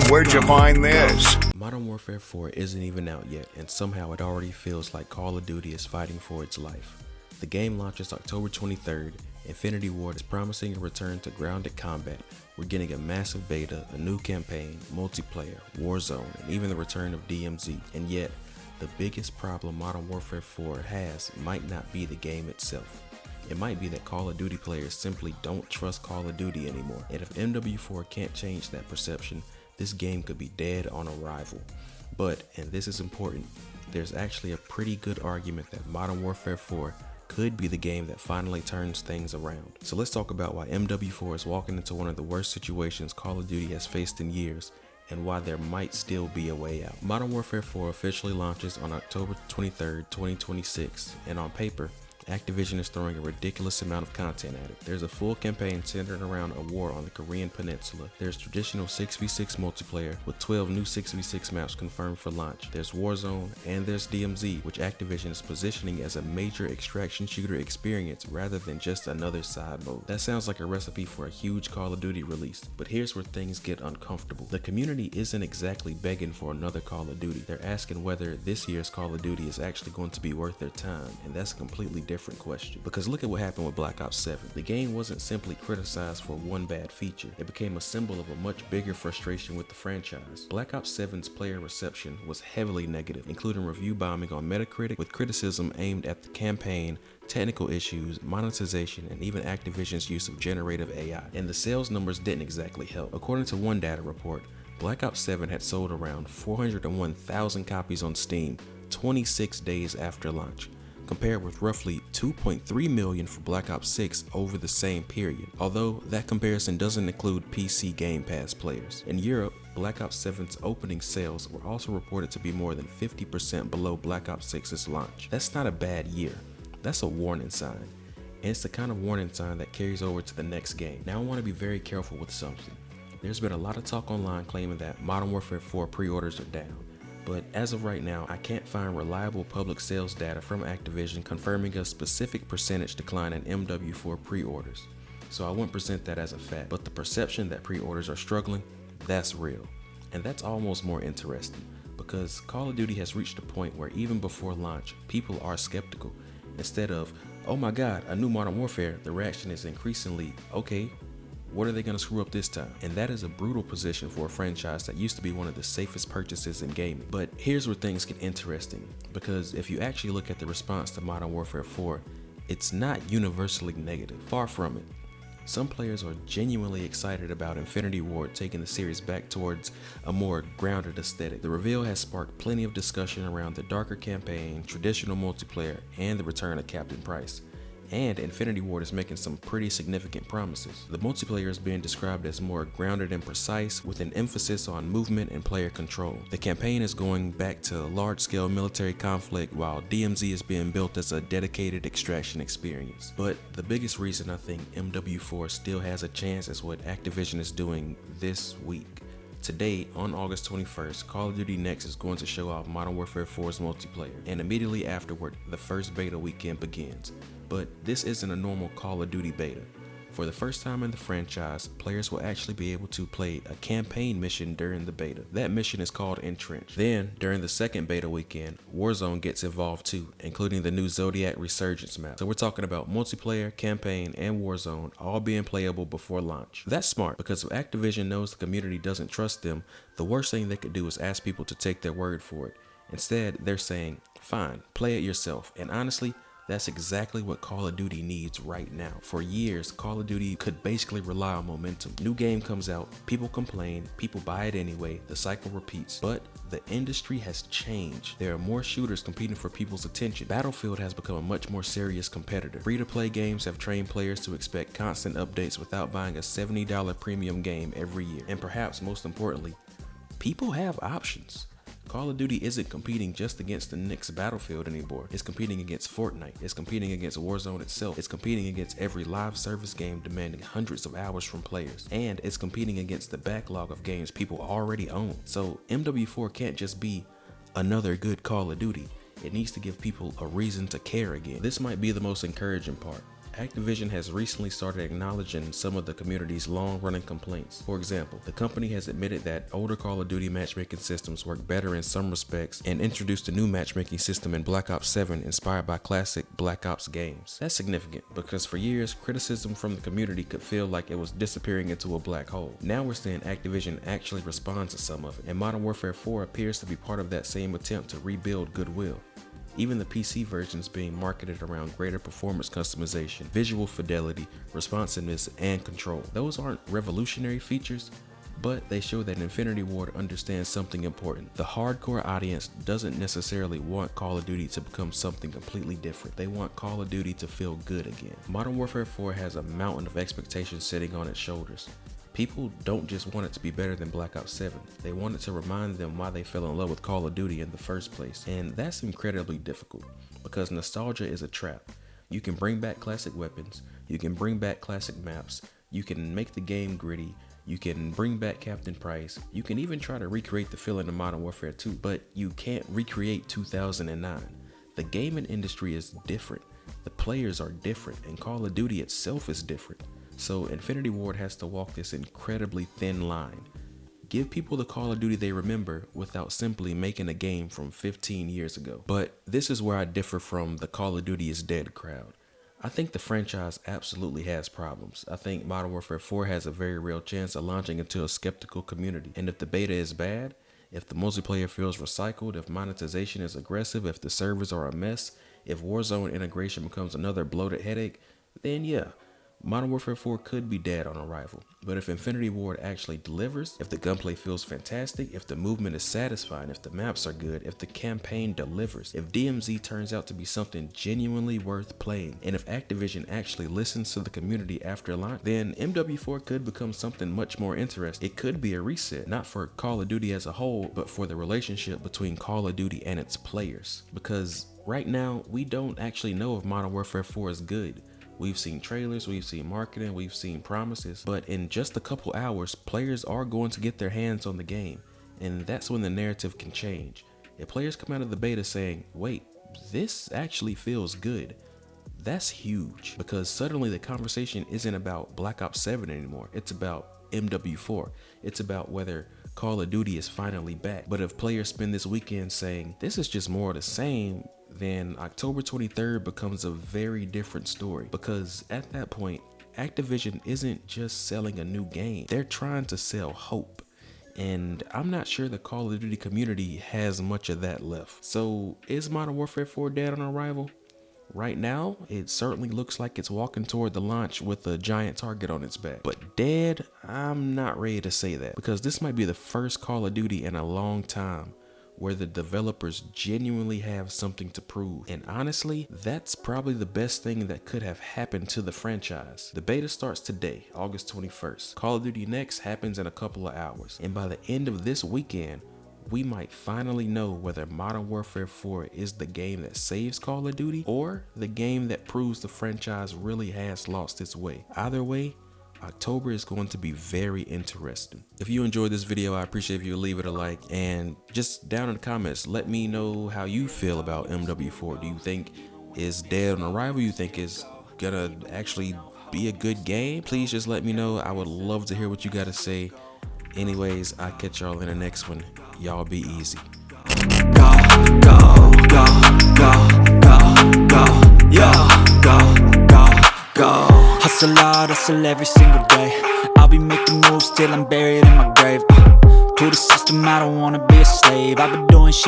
Where'd you find this? Modern Warfare 4 isn't even out yet, and somehow it already feels like Call of Duty is fighting for its life. The game launches October 23rd. Infinity Ward is promising a return to grounded combat. We're getting a massive beta, a new campaign, multiplayer, Warzone, and even the return of DMZ. And yet, the biggest problem Modern Warfare 4 has might not be the game itself. It might be that Call of Duty players simply don't trust Call of Duty anymore. And if MW4 can't change that perception, this game could be dead on arrival. But, and this is important, there's actually a pretty good argument that Modern Warfare 4 could be the game that finally turns things around. So let's talk about why MW4 is walking into one of the worst situations Call of Duty has faced in years, and why there might still be a way out. Modern Warfare 4 officially launches on October 23rd, 2026, and on paper, Activision is throwing a ridiculous amount of content at it. There's a full campaign centered around a war on the Korean Peninsula. There's traditional 6v6 multiplayer with 12 new 6v6 maps confirmed for launch. There's Warzone and there's DMZ, which Activision is positioning as a major extraction shooter experience rather than just another side mode. That sounds like a recipe for a huge Call of Duty release, but here's where things get uncomfortable. The community isn't exactly begging for another Call of Duty. They're asking whether this year's Call of Duty is actually going to be worth their time, and that's a completely different question. Because look at what happened with Black Ops 7. The game wasn't simply criticized for one bad feature. It became a symbol of a much bigger frustration with the franchise. Black Ops 7's player reception was heavily negative, including review bombing on Metacritic, with criticism aimed at the campaign, technical issues, monetization, and even Activision's use of generative AI. And the sales numbers didn't exactly help. According to one data report, Black Ops 7 had sold around 401,000 copies on Steam 26 days after launch, compared with roughly 2.3 million for Black Ops 6 over the same period, although that comparison doesn't include PC Game Pass players. In Europe, Black Ops 7's opening sales were also reported to be more than 50% below Black Ops 6's launch. That's not a bad year, that's a warning sign. And it's the kind of warning sign that carries over to the next game. Now I want to be very careful with something. There's been a lot of talk online claiming that Modern Warfare 4 pre-orders are down. But as of right now, I can't find reliable public sales data from Activision confirming a specific percentage decline in MW4 pre-orders. So I wouldn't present that as a fact, but the perception that pre-orders are struggling, that's real. And that's almost more interesting, because Call of Duty has reached a point where even before launch, people are skeptical. Instead of, oh my god, a new Modern Warfare, the reaction is increasingly, okay, what are they going to screw up this time? And that is a brutal position for a franchise that used to be one of the safest purchases in gaming. But here's where things get interesting, because if you actually look at the response to Modern Warfare 4, it's not universally negative. Far from it. Some players are genuinely excited about Infinity Ward taking the series back towards a more grounded aesthetic. The reveal has sparked plenty of discussion around the darker campaign, traditional multiplayer, and the return of Captain Price. And Infinity Ward is making some pretty significant promises. The multiplayer is being described as more grounded and precise, with an emphasis on movement and player control. The campaign is going back to large-scale military conflict, while DMZ is being built as a dedicated extraction experience. But the biggest reason I think MW4 still has a chance is what Activision is doing this week. Today, on August 21st, Call of Duty Next is going to show off Modern Warfare 4's multiplayer, and immediately afterward, the first beta weekend begins. But this isn't a normal Call of Duty beta. For the first time in the franchise, players will actually be able to play a campaign mission during the beta. That mission is called Entrench. Then, during the second beta weekend, Warzone gets involved too, including the new Zodiac Resurgence map. So we're talking about multiplayer, campaign, and Warzone all being playable before launch. That's smart, because if Activision knows the community doesn't trust them, the worst thing they could do is ask people to take their word for it. Instead, they're saying, fine, play it yourself. And honestly, that's exactly what Call of Duty needs right now. For years, Call of Duty could basically rely on momentum. New game comes out, people complain, people buy it anyway, the cycle repeats. But the industry has changed. There are more shooters competing for people's attention. Battlefield has become a much more serious competitor. Free-to-play games have trained players to expect constant updates without buying a $70 premium game every year. And perhaps most importantly, people have options. Call of Duty isn't competing just against the next Battlefield anymore. It's competing against Fortnite. It's competing against Warzone itself. It's competing against every live service game demanding hundreds of hours from players. And it's competing against the backlog of games people already own. So MW4 can't just be another good Call of Duty. It needs to give people a reason to care again. This might be the most encouraging part. Activision has recently started acknowledging some of the community's long-running complaints. For example, the company has admitted that older Call of Duty matchmaking systems work better in some respects and introduced a new matchmaking system in Black Ops 7 inspired by classic Black Ops games. That's significant because for years, criticism from the community could feel like it was disappearing into a black hole. Now we're seeing Activision actually respond to some of it, and Modern Warfare 4 appears to be part of that same attempt to rebuild goodwill. Even the PC version is being marketed around greater performance customization, visual fidelity, responsiveness, and control. Those aren't revolutionary features, but they show that Infinity Ward understands something important. The hardcore audience doesn't necessarily want Call of Duty to become something completely different. They want Call of Duty to feel good again. Modern Warfare 4 has a mountain of expectations sitting on its shoulders. People don't just want it to be better than Black Ops 7. They want it to remind them why they fell in love with Call of Duty in the first place. And that's incredibly difficult because nostalgia is a trap. You can bring back classic weapons, you can bring back classic maps, you can make the game gritty, you can bring back Captain Price, you can even try to recreate the feeling of Modern Warfare 2, but you can't recreate 2009. The gaming industry is different, the players are different, and Call of Duty itself is different. So Infinity Ward has to walk this incredibly thin line. Give people the Call of Duty they remember without simply making a game from 15 years ago. But this is where I differ from the Call of Duty is dead crowd. I think the franchise absolutely has problems. I think Modern Warfare 4 has a very real chance of launching into a skeptical community. And if the beta is bad, if the multiplayer feels recycled, if monetization is aggressive, if the servers are a mess, if Warzone integration becomes another bloated headache, then yeah, Modern Warfare 4 could be dead on arrival, but if Infinity Ward actually delivers, if the gunplay feels fantastic, if the movement is satisfying, if the maps are good, if the campaign delivers, if DMZ turns out to be something genuinely worth playing, and if Activision actually listens to the community after launch, then MW4 could become something much more interesting. It could be a reset, not for Call of Duty as a whole, but for the relationship between Call of Duty and its players. Because right now, we don't actually know if Modern Warfare 4 is good. We've seen trailers, we've seen marketing, we've seen promises, but in just a couple hours, players are going to get their hands on the game, and that's when the narrative can change. If players come out of the beta saying, wait, this actually feels good, that's huge, because suddenly the conversation isn't about Black Ops 7 anymore, it's about MW4. It's about whether Call of Duty is finally back. But if players spend this weekend saying, this is just more of the same, then October 23rd becomes a very different story, because at that point, Activision isn't just selling a new game, they're trying to sell hope. And I'm not sure the Call of Duty community has much of that left. So is Modern Warfare 4 dead on arrival? Right now, it certainly looks like it's walking toward the launch with a giant target on its back. But dead, I'm not ready to say that, because this might be the first Call of Duty in a long time where the developers genuinely have something to prove. And honestly, that's probably the best thing that could have happened to the franchise. The beta starts today, August 21st. Call of Duty Next happens in a couple of hours. And by the end of this weekend, we might finally know whether Modern Warfare 4 is the game that saves Call of Duty or the game that proves the franchise really has lost its way. Either way, October is going to be very interesting. If you enjoyed this video, I appreciate if you leave it a like, and just down in the comments, let me know how you feel about MW4. Do you think it's dead on arrival? You think it's gonna actually be a good game? Please just let me know. I would love to hear what you gotta say. Anyways, I'll catch y'all in the next one. Y'all be easy. Go, go, go, go, go, go, yeah, go. Hustle hard, hustle every single day. I'll be making moves till I'm buried in my grave. To the system, I don't wanna be a slave. I've been doing shit